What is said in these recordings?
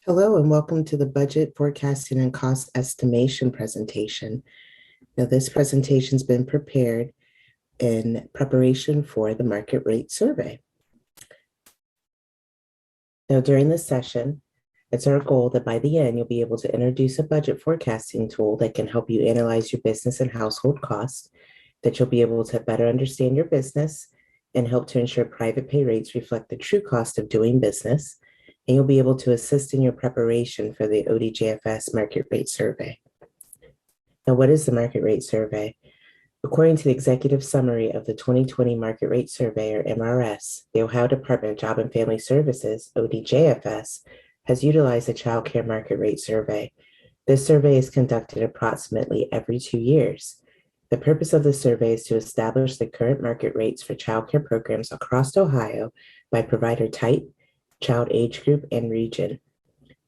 Hello and welcome to the Budget Forecasting and Cost Estimation presentation. Now, this presentation's been prepared in preparation for the market rate survey. Now, during this session, it's our goal that by the end, you'll be able to introduce a budget forecasting tool that can help you analyze your business and household costs, that you'll be able to better understand your business and help to ensure private pay rates reflect the true cost of doing business, and you'll be able to assist in your preparation for the ODJFS market rate survey. Now, what is the market rate survey? According to the executive summary of the 2020 Market Rate Survey, or MRS, the Ohio Department of Job and Family Services, ODJFS, has utilized the Child Care Market Rate Survey. This survey is conducted approximately every 2 years. The purpose of the survey is to establish the current market rates for child care programs across Ohio by provider type, child age group, and region.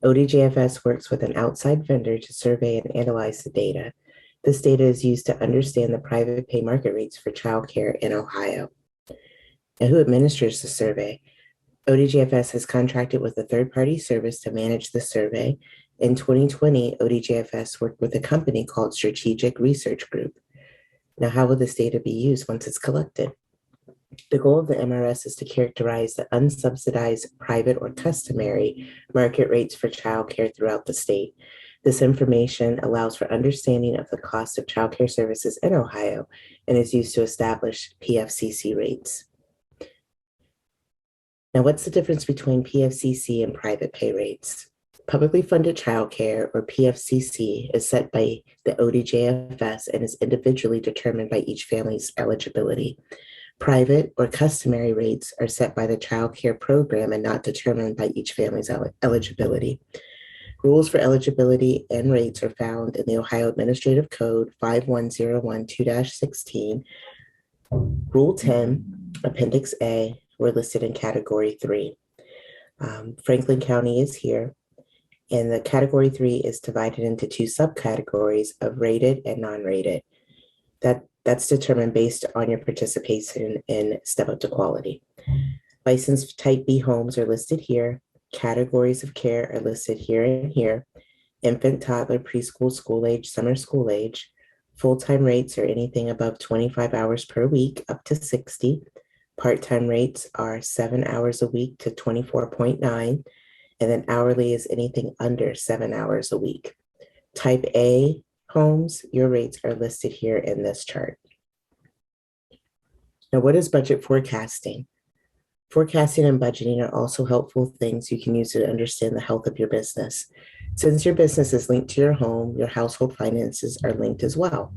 ODJFS works with an outside vendor to survey and analyze the data. This data is used to understand the private pay market rates for childcare in Ohio. And who administers the survey? ODJFS has contracted with a third-party service to manage the survey. In 2020, ODJFS worked with a company called Strategic Research Group. Now, how will this data be used once it's collected? The goal of the MRS is to characterize the unsubsidized, private, or customary market rates for childcare throughout the state. This information allows for understanding of the cost of childcare services in Ohio and is used to establish PFCC rates. Now, what's the difference between PFCC and private pay rates? Publicly funded childcare, or PFCC, is set by the ODJFS and is individually determined by each family's eligibility. Private or customary rates are set by the child care program and not determined by each family's eligibility. Rules for eligibility and rates are found in the Ohio Administrative Code 51012-16. Rule 10, Appendix A, were listed in Category 3. Franklin County is here, and the Category 3 is divided into two subcategories of rated and non-rated. That's determined based on your participation in Step Up to Quality. Licensed Type B homes are listed here. Categories of care are listed here and here. Infant, toddler, preschool, school age, summer school age. Full-time rates are anything above 25 hours per week up to 60. Part-time rates are 7 hours a week to 24.9. And then hourly is anything under 7 hours a week. Type A homes, your rates are listed here in this chart. Now, what is budget forecasting? Forecasting and budgeting are also helpful things you can use to understand the health of your business. Since your business is linked to your home, your household finances are linked as well.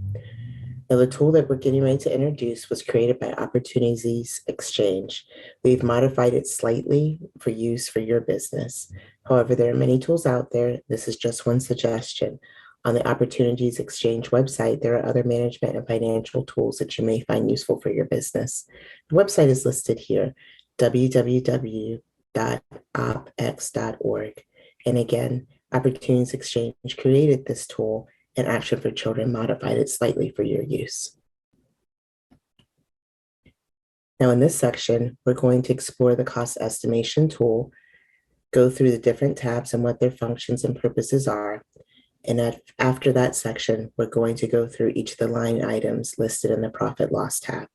Now, the tool that we're getting ready to introduce was created by Opportunities Exchange. We've modified it slightly for use for your business. However, there are many tools out there. This is just one suggestion. On the Opportunities Exchange website, there are other management and financial tools that you may find useful for your business. The website is listed here, www.opx.org. And again, Opportunities Exchange created this tool, and Action for Children modified it slightly for your use. Now, in this section, we're going to explore the cost estimation tool, go through the different tabs and what their functions and purposes are. And after that section, we're going to go through each of the line items listed in the profit loss tab.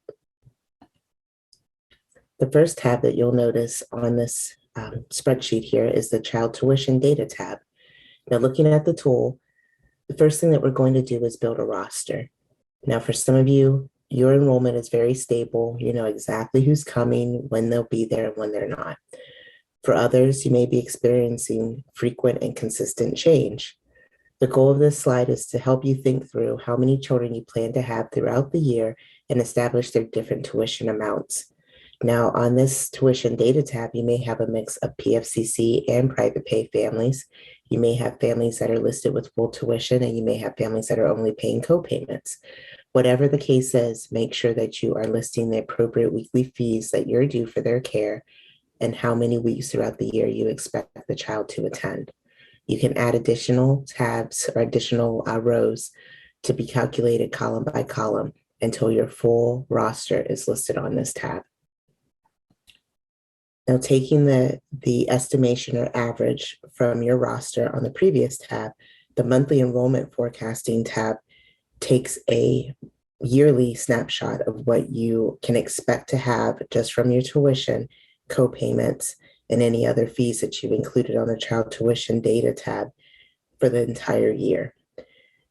The first tab that you'll notice on this spreadsheet here is the Child Tuition Data tab. Now, looking at the tool, the first thing that we're going to do is build a roster. Now, for some of you, your enrollment is very stable. You know exactly who's coming, when they'll be there, and when they're not. For others, you may be experiencing frequent and consistent change. The goal of this slide is to help you think through how many children you plan to have throughout the year and establish their different tuition amounts. Now, on this tuition data tab, you may have a mix of PFCC and private pay families. You may have families that are listed with full tuition, and you may have families that are only paying co-payments. Whatever the case is, make sure that you are listing the appropriate weekly fees that you're due for their care and how many weeks throughout the year you expect the child to attend. You can add additional tabs or additional rows to be calculated column by column until your full roster is listed on this tab. Now, taking the estimation or average from your roster on the previous tab, the monthly enrollment forecasting tab takes a yearly snapshot of what you can expect to have just from your tuition, co-payments, and any other fees that you've included on the child tuition data tab for the entire year.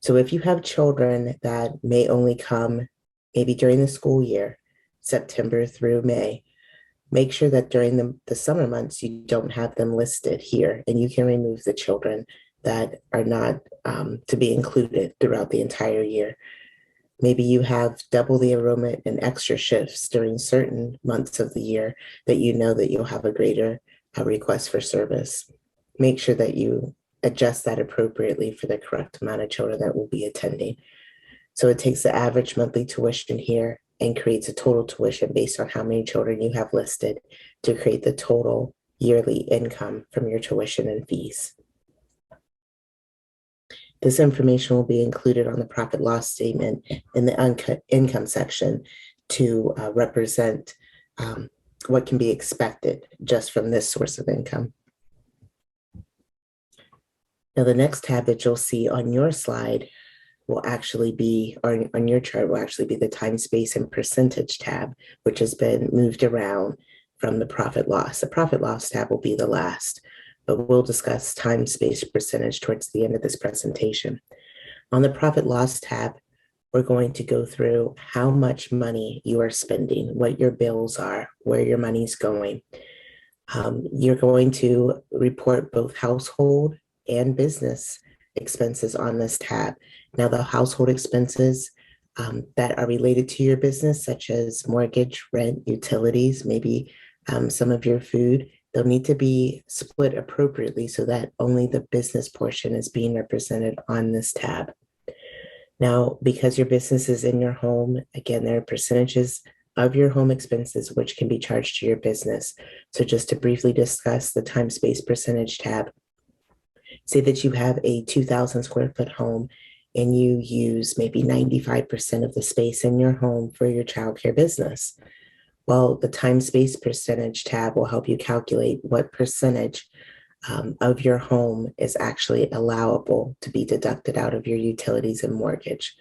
So if you have children that may only come maybe during the school year, September through May, make sure that during the summer months, you don't have them listed here, and you can remove the children that are not to be included throughout the entire year. Maybe you have double the enrollment and extra shifts during certain months of the year that you know that you'll have a greater request for service. Make sure that you adjust that appropriately for the correct amount of children that will be attending. So it takes the average monthly tuition here and creates a total tuition based on how many children you have listed to create the total yearly income from your tuition and fees. This information will be included on the profit loss statement in the income section to represent what can be expected just from this source of income. Now, the next tab that you'll see on your slide will actually be, or on your chart will actually be the time, space, and percentage tab, which has been moved around from the profit loss. The profit loss tab will be the last, but we'll discuss time, space, percentage towards the end of this presentation. On the profit loss tab, we're going to go through how much money you are spending, what your bills are, where your money's going. You're going to report both household and business expenses on this tab. Now, the household expenses that are related to your business, such as mortgage, rent, utilities, maybe some of your food, they'll need to be split appropriately so that only the business portion is being represented on this tab. Now, because your business is in your home, again, there are percentages of your home expenses which can be charged to your business. So just to briefly discuss the time, space, percentage tab, say that you have a 2,000 square foot home and you use maybe 95% of the space in your home for your childcare business. Well, the time, space, percentage tab will help you calculate what percentage of your home is actually allowable to be deducted out of your utilities and mortgage.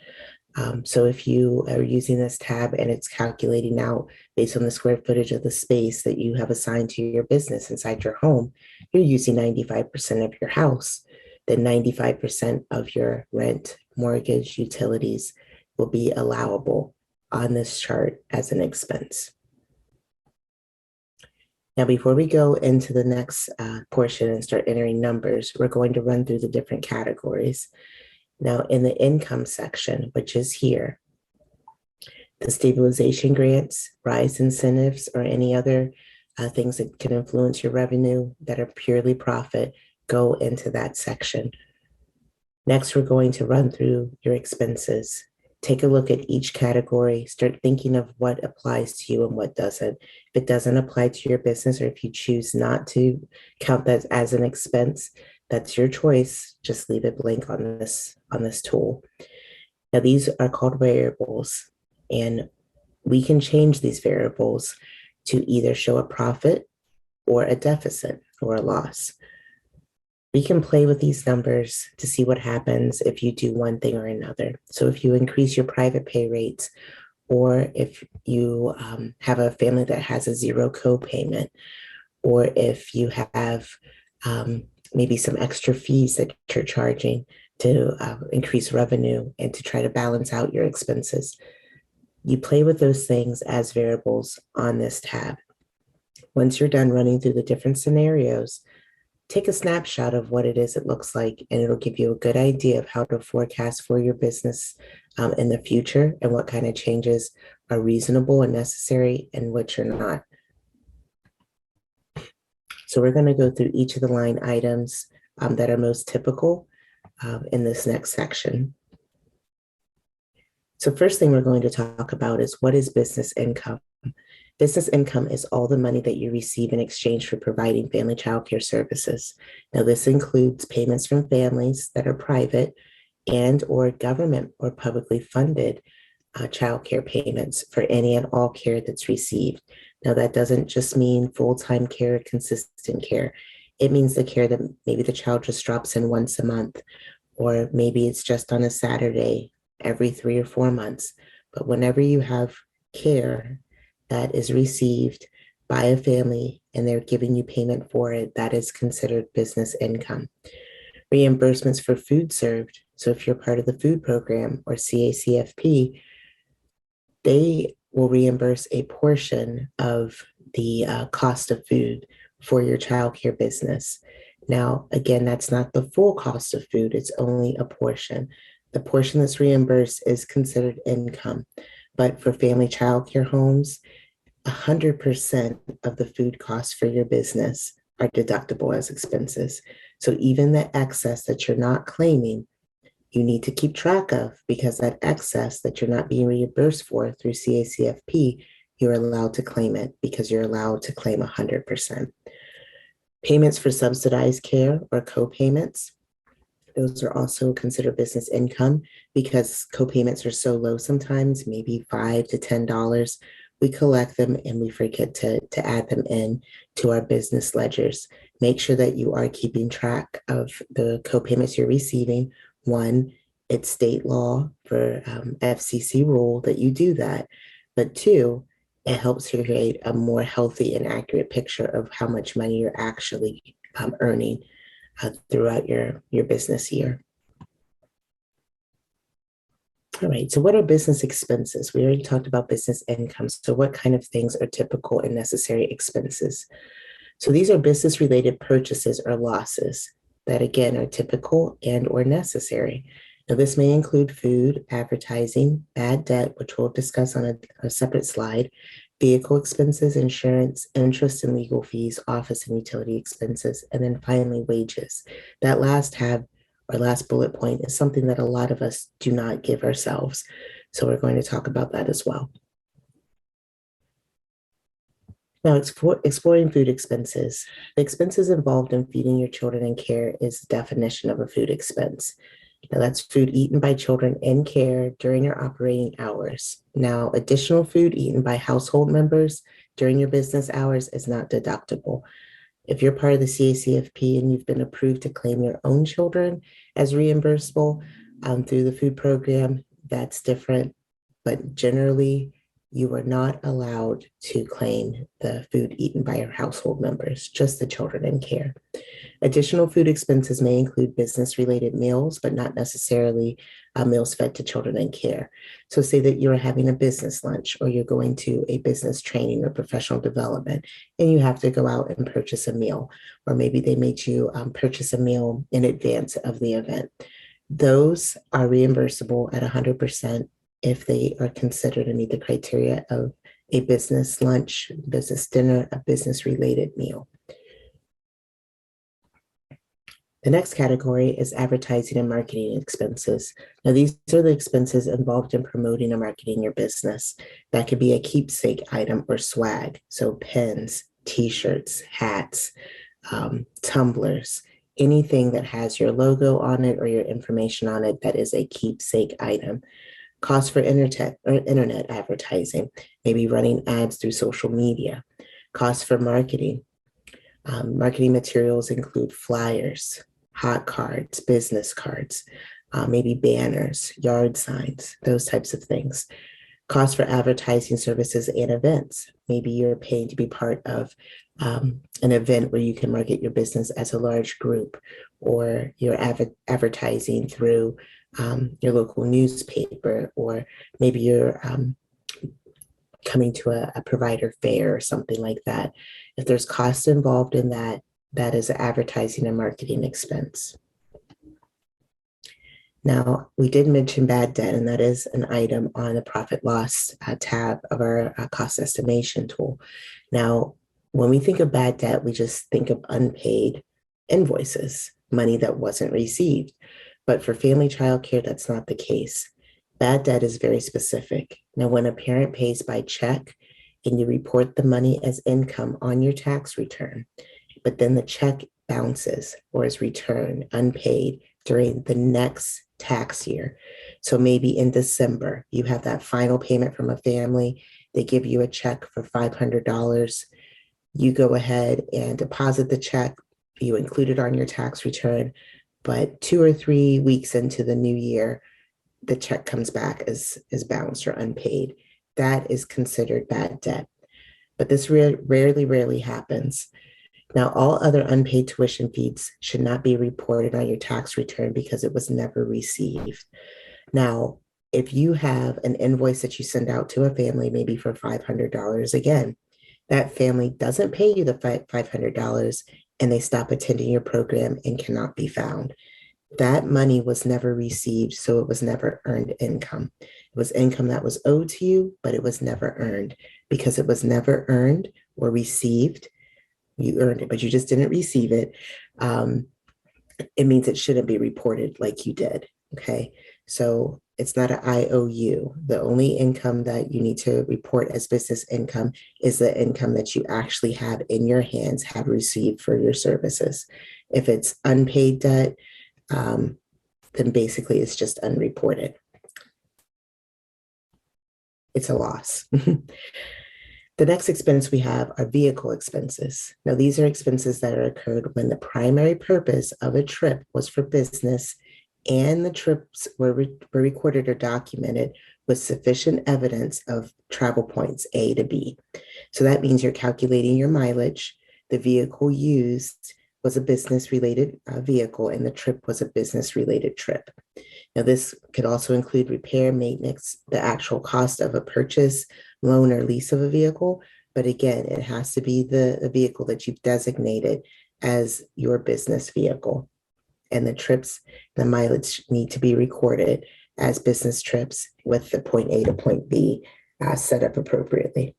So if you are using this tab and it's calculating out based on the square footage of the space that you have assigned to your business inside your home, you're using 95% of your house, then 95% of your rent, mortgage, utilities will be allowable on this chart as an expense. Now, before we go into the next portion and start entering numbers, we're going to run through the different categories. Now, in the income section, which is here, the stabilization grants, RISE incentives, or any other things that can influence your revenue that are purely profit go into that section. Next, we're going to run through your expenses. Take a look at each category, start thinking of what applies to you and what doesn't. If it doesn't apply to your business, or if you choose not to count that as an expense, that's your choice. Just leave it blank on this tool. Now, these are called variables, and we can change these variables to either show a profit or a deficit or a loss. We can play with these numbers to see what happens if you do one thing or another. So if you increase your private pay rates, or if you have a family that has a zero co-payment, or if you have maybe some extra fees that you're charging to increase revenue and to try to balance out your expenses, you play with those things as variables on this tab. Once you're done running through the different scenarios, take a snapshot of what it is it looks like, and it'll give you a good idea of how to forecast for your business in the future and what kind of changes are reasonable and necessary and which are not. So we're going to go through each of the line items that are most typical in this next section. So first thing we're going to talk about is, what is business income? Business income is all the money that you receive in exchange for providing family childcare services. Now, this includes payments from families that are private and or government or publicly funded childcare payments for any and all care that's received. Now, that doesn't just mean full-time care, consistent care. It means the care that maybe the child just drops in once a month, or maybe it's just on a Saturday every 3 or 4 months. But whenever you have care that is received by a family and they're giving you payment for it, that is considered business income. Reimbursements for food served. So if you're part of the food program or CACFP, they will reimburse a portion of the cost of food for your childcare business. Now, again, that's not the full cost of food, it's only a portion. The portion that's reimbursed is considered income. But for family childcare homes, 100% of the food costs for your business are deductible as expenses. So even the excess that you're not claiming, you need to keep track of, because that excess that you're not being reimbursed for through CACFP, you're allowed to claim it because you're allowed to claim 100%. Payments for subsidized care or co-payments, those are also considered business income because co-payments are so low sometimes, maybe $5 to $10. We collect them and we forget to add them in to our business ledgers. Make sure that you are keeping track of the co-payments you're receiving. One, it's state law for FCC rule that you do that. But two, it helps you create a more healthy and accurate picture of how much money you're actually earning throughout your business year. All right, so what are business expenses? We already talked about business income. So what kind of things are typical and necessary expenses? So these are business related purchases or losses that again are typical and or necessary. Now this may include food, advertising, bad debt, which we'll discuss on a separate slide, vehicle expenses, insurance, interest and legal fees, office and utility expenses, and then finally wages. That last tab or last bullet point is something that a lot of us do not give ourselves. So we're going to talk about that as well. Now, exploring food expenses. The expenses involved in feeding your children in care is the definition of a food expense. Now, that's food eaten by children in care during your operating hours. Now, additional food eaten by household members during your business hours is not deductible. If you're part of the CACFP and you've been approved to claim your own children as reimbursable through the food program, that's different. But generally, you are not allowed to claim the food eaten by your household members, just the children in care. Additional food expenses may include business-related meals, but not necessarily meals fed to children in care. So say that you're having a business lunch or you're going to a business training or professional development, and you have to go out and purchase a meal, or maybe they made you purchase a meal in advance of the event. Those are reimbursable at 100% if they are considered to meet the criteria of a business lunch, business dinner, a business-related meal. The next category is advertising and marketing expenses. Now, these are the expenses involved in promoting or marketing your business. That could be a keepsake item or swag. So pens, t-shirts, hats, tumblers, anything that has your logo on it or your information on it that is a keepsake item. Cost for internet advertising, maybe running ads through social media. Cost for marketing. Marketing materials include flyers, hot cards, business cards, maybe banners, yard signs, those types of things. Cost for advertising services and events. Maybe you're paying to be part of an event where you can market your business as a large group, or you're advertising through your local newspaper, or maybe you're coming to a provider fair or something like that. If there's cost involved in that, that is an advertising and marketing expense. Now, we did mention bad debt, and that is an item on the profit loss tab of our cost estimation tool. Now, when we think of bad debt, we just think of unpaid invoices, money that wasn't received. But for family child care, that's not the case. Bad debt is very specific. Now, when a parent pays by check and you report the money as income on your tax return, but then the check bounces or is returned unpaid during the next tax year. So maybe in December, you have that final payment from a family. They give you a check for $500. You go ahead and deposit the check. You include it on your tax return. But 2 or 3 weeks into the new year, the check comes back as bounced or unpaid. That is considered bad debt. But this rarely happens. Now, all other unpaid tuition fees should not be reported on your tax return because it was never received. Now, if you have an invoice that you send out to a family, maybe for $500, again, that family doesn't pay you the $500 and they stop attending your program and cannot be found. That money was never received, so it was never earned income. It was income that was owed to you, but it was never earned. Because it was never earned or received, you earned it, but you just didn't receive it. It means it shouldn't be reported like you did. Okay. So it's not an IOU. The only income that you need to report as business income is the income that you actually have in your hands, have received for your services. If it's unpaid debt, then basically it's just unreported. It's a loss. The next expense we have are vehicle expenses. Now, these are expenses that are occurred when the primary purpose of a trip was for business and the trips were recorded or documented with sufficient evidence of travel points A to B. So that means you're calculating your mileage. The vehicle used was a business-related vehicle and the trip was a business-related trip. Now, this could also include repair, maintenance, the actual cost of a purchase, loan, or lease of a vehicle. But again, it has to be the vehicle that you've designated as your business vehicle. And the trips, the mileage need to be recorded as business trips with the point A to point B set up appropriately.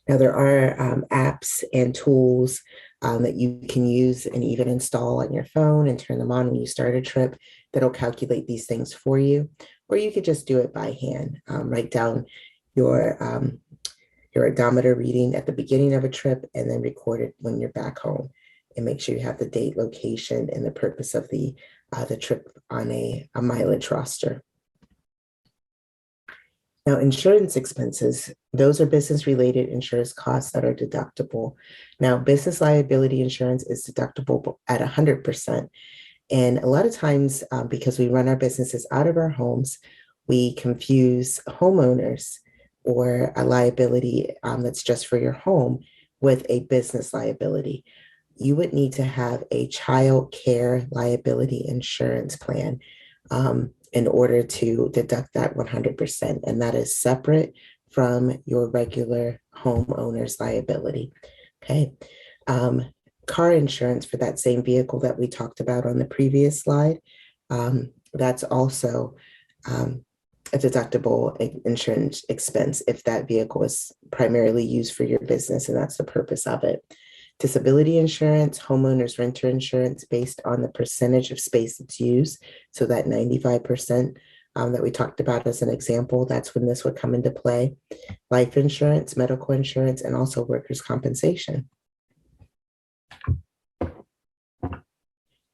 Now, there are apps and tools that you can use and even install on your phone and turn them on when you start a trip that'll calculate these things for you. Or you could just do it by hand. Write down your odometer reading at the beginning of a trip and then record it when you're back home. And make sure you have the date, location, and the purpose of the trip on a mileage roster. Now, insurance expenses, those are business-related insurance costs that are deductible. Now, business liability insurance is deductible at 100%. And a lot of times, because we run our businesses out of our homes, we confuse homeowners or a liability that's just for your home with a business liability. You would need to have a child care liability insurance plan in order to deduct that 100%. And that is separate from your regular homeowner's liability. Okay. Car insurance for that same vehicle that we talked about on the previous slide, that's also a deductible insurance expense if that vehicle is primarily used for your business and that's the purpose of it. Disability insurance, homeowners renter insurance based on the percentage of space that's used. So that 95% that we talked about as an example, that's when this would come into play. Life insurance, medical insurance, and also workers' compensation.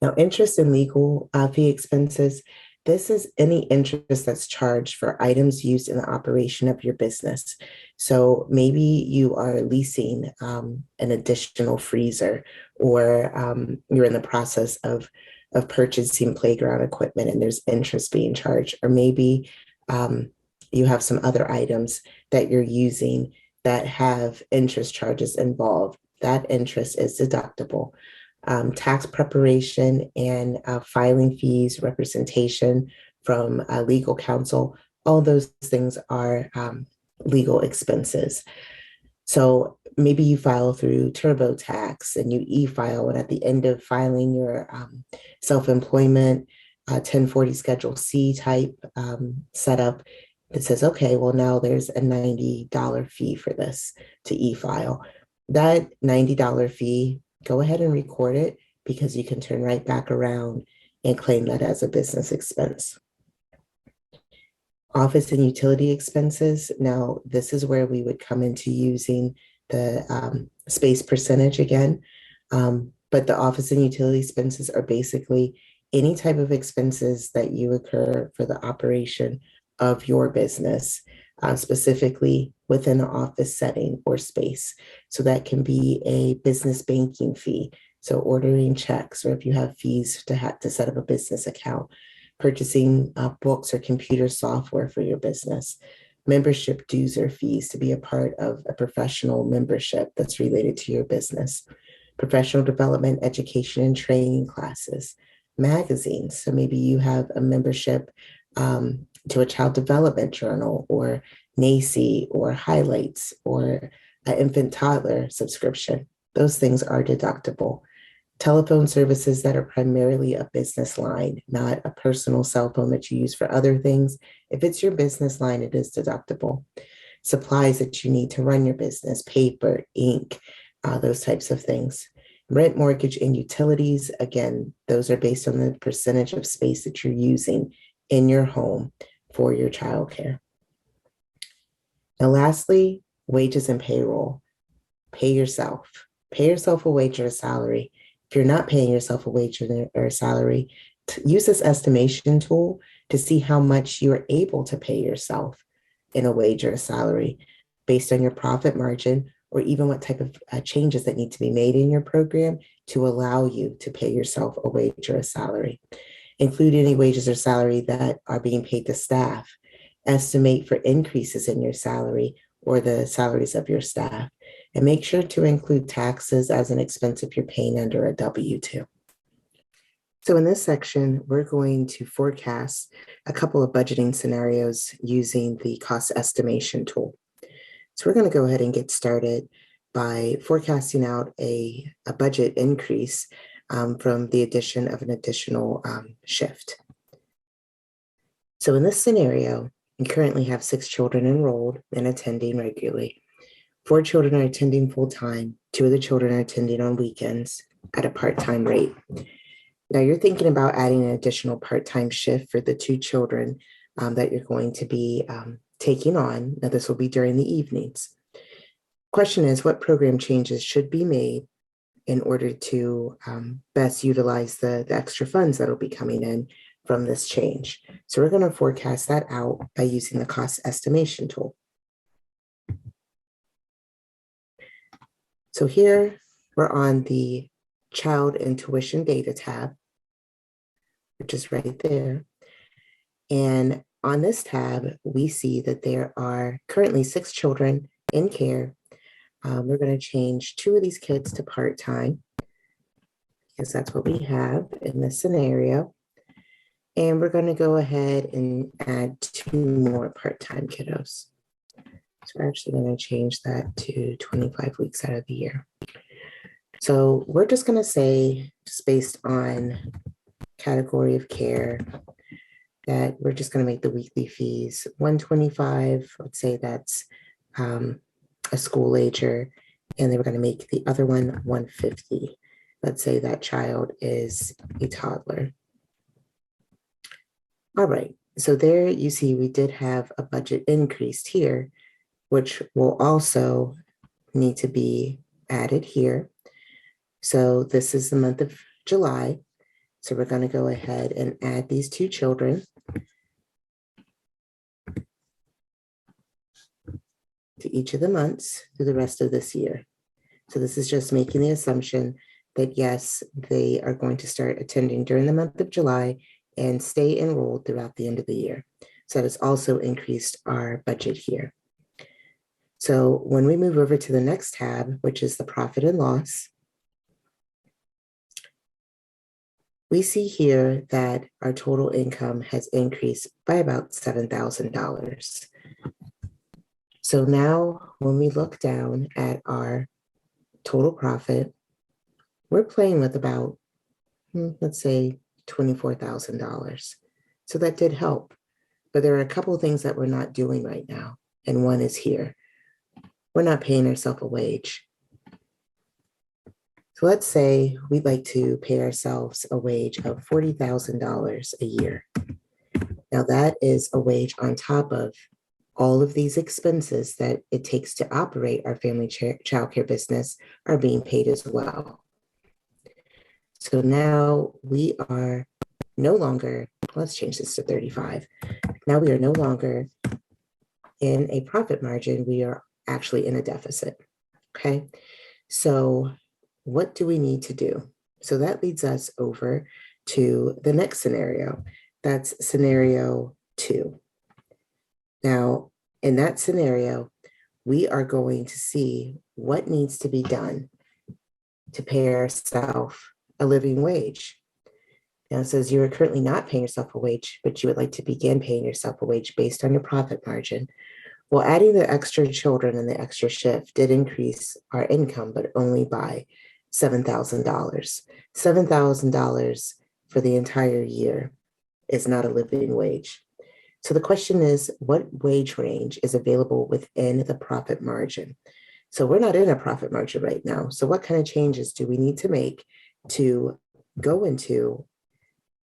Now, interest and legal fee expenses. This is any interest that's charged for items used in the operation of your business. So maybe you are leasing an additional freezer, or you're in the process of purchasing playground equipment and there's interest being charged. Or maybe you have some other items that you're using that have interest charges involved. That interest is deductible. Tax preparation and filing fees, representation from legal counsel, all those things are legal expenses. So maybe you file through TurboTax and you e-file, and at the end of filing your self-employment 1040 Schedule C type setup, it says, okay, well, now there's a $90 fee for this to e-file. That $90 fee, go ahead and record it because you can turn right back around and claim that as a business expense. Office and utility expenses. Now, this is where we would come into using the space percentage again. But the office and utility expenses are basically any type of expenses that you incur for the operation of your business. specifically within an office setting or space. So that can be a business banking fee. So ordering checks, or if you have fees to set up a business account, purchasing books or computer software for your business, membership dues or fees to be a part of a professional membership that's related to your business, professional development, education, and training classes, magazines. So maybe you have a membership to a child development journal or NACI or Highlights or an infant toddler subscription. Those things are deductible. Telephone services that are primarily a business line, not a personal cell phone that you use for other things. If it's your business line, it is deductible. Supplies that you need to run your business, paper, ink, those types of things. Rent, mortgage, and utilities, again, those are based on the percentage of space that you're using in your home for your childcare. And lastly, wages and payroll. Pay yourself. Pay yourself a wage or a salary. If you're not paying yourself a wage or a salary, use this estimation tool to see how much you're able to pay yourself in a wage or a salary based on your profit margin, or even what type of changes that need to be made in your program to allow you to pay yourself a wage or a salary. Include any wages or salary that are being paid to staff. Estimate for increases in your salary or the salaries of your staff. And make sure to include taxes as an expense if you're paying under a W-2. So in this section, we're going to forecast a couple of budgeting scenarios using the cost estimation tool. So we're going to go ahead and get started by forecasting out a budget increase from the addition of an additional shift. So in this scenario, you currently have 6 children enrolled and attending regularly. 4 children are attending full-time. 2 of the children are attending on weekends at a part-time rate. Now you're thinking about adding an additional part-time shift for the 2 children that you're going to be taking on. Now this will be during the evenings. Question is, what program changes should be made in order to best utilize the extra funds that will be coming in from this change? So we're going to forecast that out by using the cost estimation tool. So here we're on the Child and Tuition Data tab, which is right there. And on this tab, we see that there are currently 6 children in care. We're going to change 2 of these kids to part-time because that's what we have in this scenario. And we're going to go ahead and add 2 more part-time kiddos. So we're actually going to change that to 25 weeks out of the year. So we're just going to say, just based on category of care, that we're just going to make the weekly fees $125. Let's say that's a school ager, and then we're going to make the other one $150. Let's say that child is a toddler. All right, so there you see we did have a budget increase here, which will also need to be added here. So this is the month of July. So we're going to go ahead and add these 2 children to each of the months through the rest of this year. So this is just making the assumption that yes, they are going to start attending during the month of July and stay enrolled throughout the end of the year. So that has also increased our budget here. So when we move over to the next tab, which is the profit and loss, we see here that our total income has increased by about $7,000. So now when we look down at our total profit, we're playing with about, let's say, $24,000. So that did help. But there are a couple of things that we're not doing right now. And one is here. We're not paying ourselves a wage. So let's say we'd like to pay ourselves a wage of $40,000 a year. Now that is a wage on top of all of these expenses that it takes to operate our family childcare business are being paid as well. So now we are no longer, let's change this to 35. Now we are no longer in a profit margin, we are actually in a deficit. Okay, so what do we need to do? So that leads us over to the next scenario. That's scenario 2. Now, in that scenario, we are going to see what needs to be done to pay ourselves a living wage. Now it says you are currently not paying yourself a wage, but you would like to begin paying yourself a wage based on your profit margin. Well, adding the extra children and the extra shift did increase our income, but only by $7,000. $7,000 for the entire year is not a living wage. So the question is, what wage range is available within the profit margin? So we're not in a profit margin right now. So what kind of changes do we need to make to go into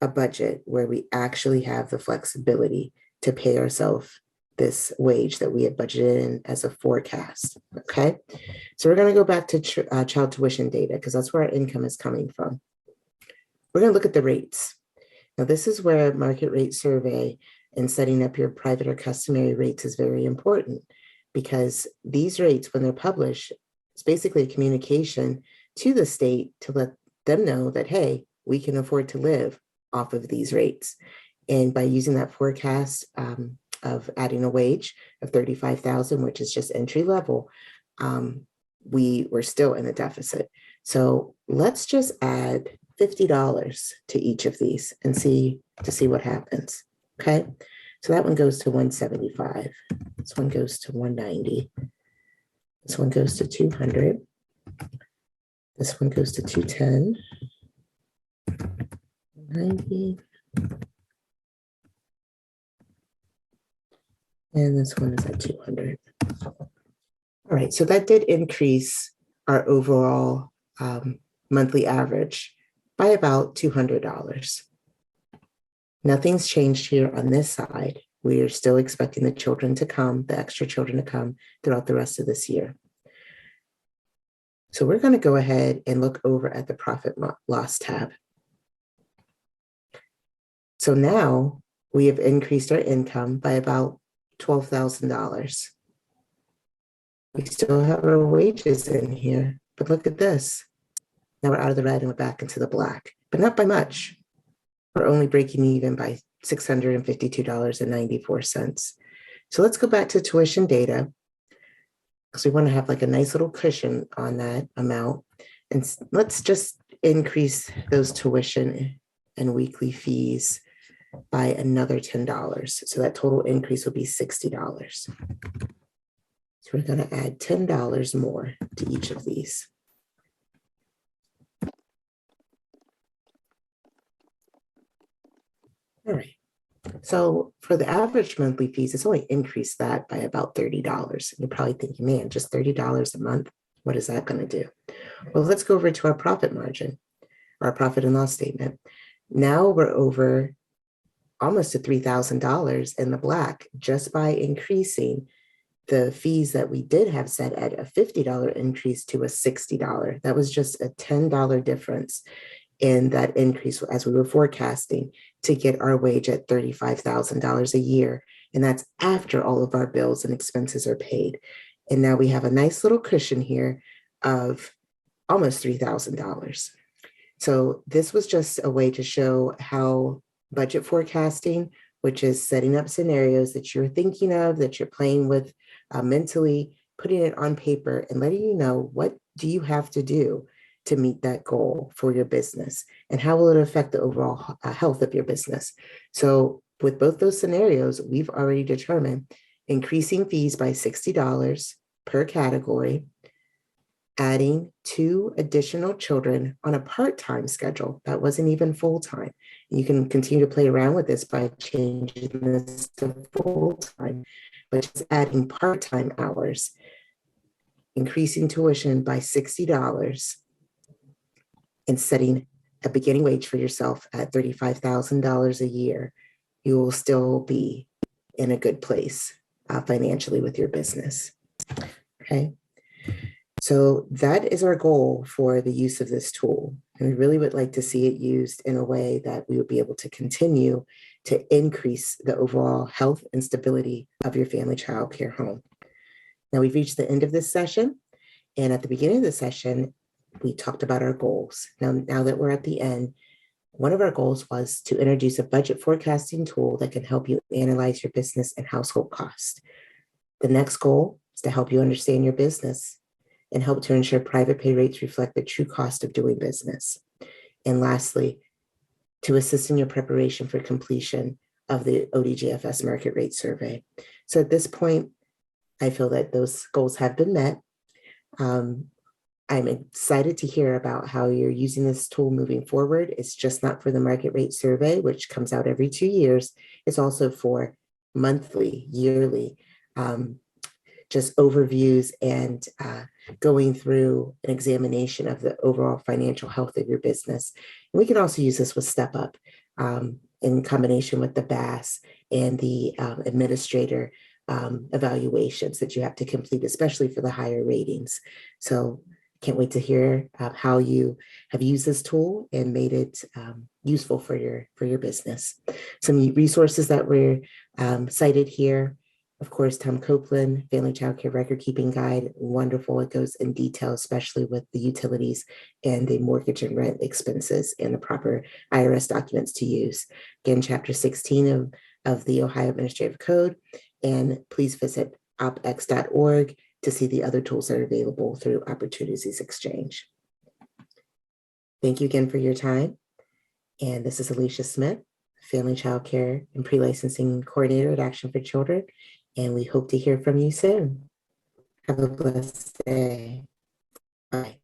a budget where we actually have the flexibility to pay ourselves this wage that we had budgeted in as a forecast? Okay, so we're going to go back to child tuition data because that's where our income is coming from. We're going to look at the rates. Now, this is where market rate survey and setting up your private or customary rates is very important, because these rates, when they're published, it's basically a communication to the state to let them know that, hey, we can afford to live off of these rates. And by using that forecast of adding a wage of $35,000, which is just entry level, we were still in a deficit. So let's just add $50 to each of these and see what happens. Okay, so that one goes to 175. This one goes to 190. This one goes to 200. This one goes to 210. 90. And this one is at 200. All right, so that did increase our overall monthly average by about $200. Nothing's changed here on this side. We are still expecting the children to come, the extra children to come throughout the rest of this year. So we're going to go ahead and look over at the profit loss tab. So now we have increased our income by about $12,000. We still have our wages in here, but look at this. Now we're out of the red and we're back into the black, but not by much. We're only breaking even by $652.94. So let's go back to tuition data, because we want to have like a nice little cushion on that amount. And let's just increase those tuition and weekly fees by another $10. So that total increase will be $60. So we're going to add $10 more to each of these. All right. So for the average monthly fees, it's only increased that by about $30. You're probably thinking, man, just $30 a month, what is that going to do? Well, let's go over to our profit margin, our profit and loss statement. Now we're over almost to $3,000 in the black just by increasing the fees that we did have set at a $50 increase to a $60. That was just a $10 difference in that increase as we were forecasting to get our wage at $35,000 a year. And that's after all of our bills and expenses are paid. And now we have a nice little cushion here of almost $3,000. So this was just a way to show how budget forecasting, which is setting up scenarios that you're thinking of, that you're playing with mentally, putting it on paper and letting you know what do you have to do to meet that goal for your business, and how will it affect the overall health of your business. So with both those scenarios, we've already determined increasing fees by $60 per category, adding 2 additional children on a part-time schedule. That wasn't even full-time. You can continue to play around with this by changing this to full-time, but just adding part-time hours, increasing tuition by $60, and setting a beginning wage for yourself at $35,000 a year, you will still be in a good place financially with your business. Okay. So that is our goal for the use of this tool. And we really would like to see it used in a way that we would be able to continue to increase the overall health and stability of your family child care home. Now we've reached the end of this session. And at the beginning of the session, we talked about our goals. Now that we're at the end, one of our goals was to introduce a budget forecasting tool that can help you analyze your business and household costs. The next goal is to help you understand your business and help to ensure private pay rates reflect the true cost of doing business. And lastly, to assist in your preparation for completion of the ODGFS market rate survey. So at this point, I feel that those goals have been met. I'm excited to hear about how you're using this tool moving forward. It's just not for the market rate survey, which comes out every 2 years. It's also for monthly, yearly, just overviews and going through an examination of the overall financial health of your business. And we can also use this with Step Up in combination with the BAS and the administrator evaluations that you have to complete, especially for the higher ratings. So can't wait to hear how you have used this tool and made it useful for your business. Some resources that were cited here. Of course, Tom Copeland, Family Child Care Record Keeping Guide, wonderful. It goes in detail, especially with the utilities and the mortgage and rent expenses and the proper IRS documents to use. Again, Chapter 16 of the Ohio Administrative Code. And please visit opx.org to see the other tools that are available through Opportunities Exchange. Thank you again for your time. And this is Alicia Smith, Family Child Care and Pre-Licensing Coordinator at Action for Children. And we hope to hear from you soon. Have a blessed day. Bye.